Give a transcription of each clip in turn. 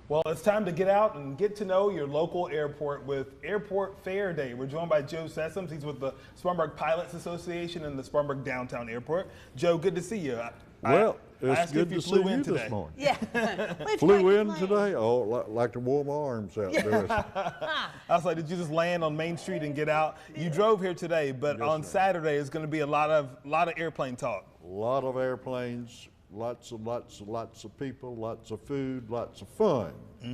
Well, it's time to get out and get to know your local airport with Airport Fair Day. We're joined by Joe Sessoms. He's with the Spartanburg Pilots Association and the Spartanburg Downtown Airport. Joe, good to see you. Well, it's good to see you this morning. Yeah. Flew in today? Oh, like to warm my arms out there. I was like, did you just land on Main Street and get out? You drove here today, but on Saturday it's going to be a lot of airplane talk. A lot of airplanes, lots of people, lots of food, lots of fun.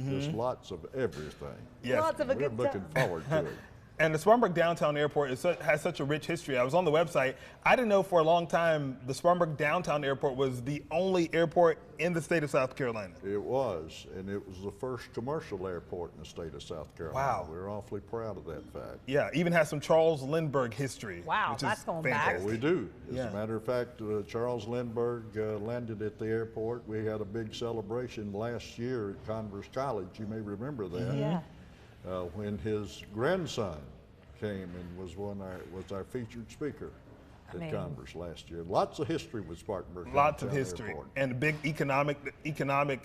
Just lots of everything. Yes. Lots of a We're good looking time. forward to it. And the Spartanburg Downtown Airport has such a rich history. I was on the website. I didn't know for a long time the Spartanburg Downtown Airport was the only airport in the state of South Carolina. It was, and it was the first commercial airport in the state of South Carolina. Wow. We're awfully proud of that fact. Yeah, even has some Charles Lindbergh history. Wow, which that's is going back. fantastic. We do. As Yeah. a matter of fact, Charles Lindbergh landed at the airport. We had a big celebration last year at Converse College. You may remember that. Yeah. When his grandson came and was our featured speaker at Converse last year. Lots of history with Spartanburg. Lots of Downtown history Airport. and a big economic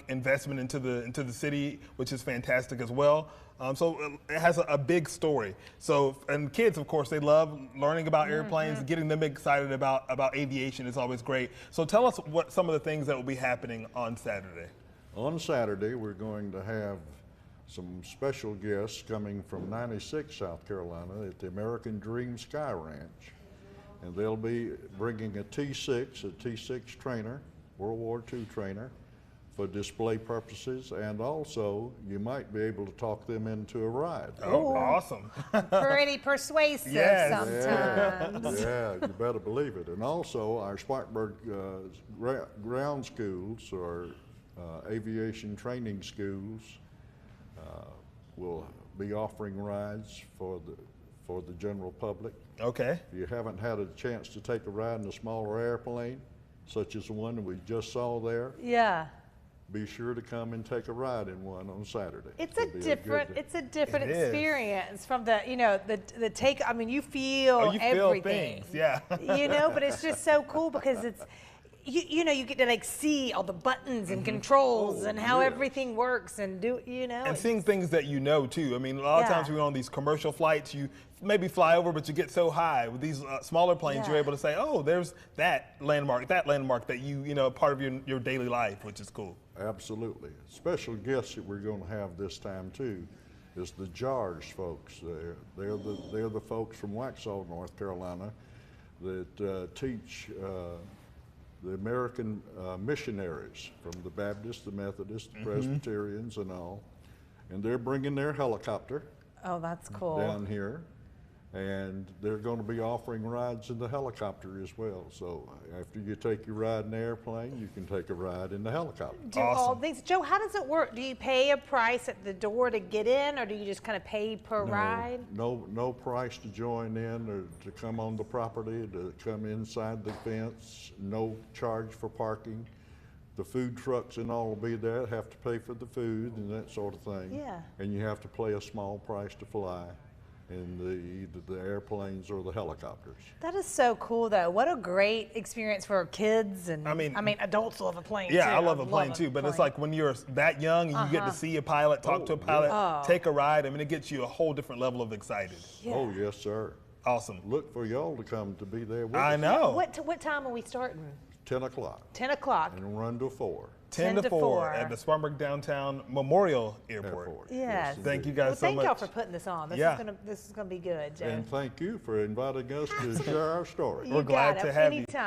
investment into the city, which is fantastic as well. So it has a big story. So, and kids, of course, they love learning about airplanes, getting them excited about aviation is always great. So tell us what some of the things that will be happening on Saturday. On Saturday, we're going to have some special guests coming from 96, South Carolina at the American Dream Sky Ranch. And they'll be bringing a T6 trainer, World War II trainer, for display purposes, and also you might be able to talk them into a ride. Oh, awesome. Pretty persuasive Yes. sometimes. Yeah, you better believe it. And also our Spartanburg ground schools or aviation training schools will be offering rides for the general public. Okay. If you haven't had a chance to take a ride in a smaller airplane, such as the one that we just saw there, Yeah. be sure to come and take a ride in one on Saturday. It's It'll a be different It is. experience from the the take. I mean, you feel You feel everything. things, yeah. But it's just so cool because it's you get to like see all the buttons and controls and how everything works and And seeing things that you know too. I mean, a lot of times when you're on these commercial flights, you maybe fly over, but you get so high. With these smaller planes, you're able to say, oh, there's that landmark that you part of your daily life, which is cool. Absolutely. Special guests that we're going to have this time too is the JARS folks. They're the folks from Waxhaw, North Carolina, that teach the American missionaries from the Baptists, the Methodists, the Presbyterians, and all, and they're bringing their helicopter Oh, that's cool. down here, and they're going to be offering rides in the helicopter as well. So after you take your ride in the airplane, you can take a ride in the helicopter. Do all things. Joe, how does it work? Do you pay a price at the door to get in, or do you just kind of pay per ride? No price to join in or to come on the property, to come inside the fence, no charge for parking. The food trucks and all will be there, have to pay for the food and that sort of thing. Yeah. And you have to pay a small price to fly in either the airplanes or the helicopters. That is so cool, though. What a great experience for kids and adults love a plane. Yeah, too. I love a plane too, but it's like when you're that young and you get to see a pilot, talk to a pilot, take a ride. I mean, it gets you a whole different level of excited. Yeah. Oh, yes, sir. Awesome. Look for y'all to come to be there with us. I know. What time are we starting? 10 o'clock 10 o'clock. and run to 4. 10 to 4 at the Spartanburg Downtown Memorial Airport. Yes. Thank you guys so much. Thank y'all for putting this on. This is gonna be good, Joe. And thank you for inviting us to share our story. We're glad to have you. Anytime.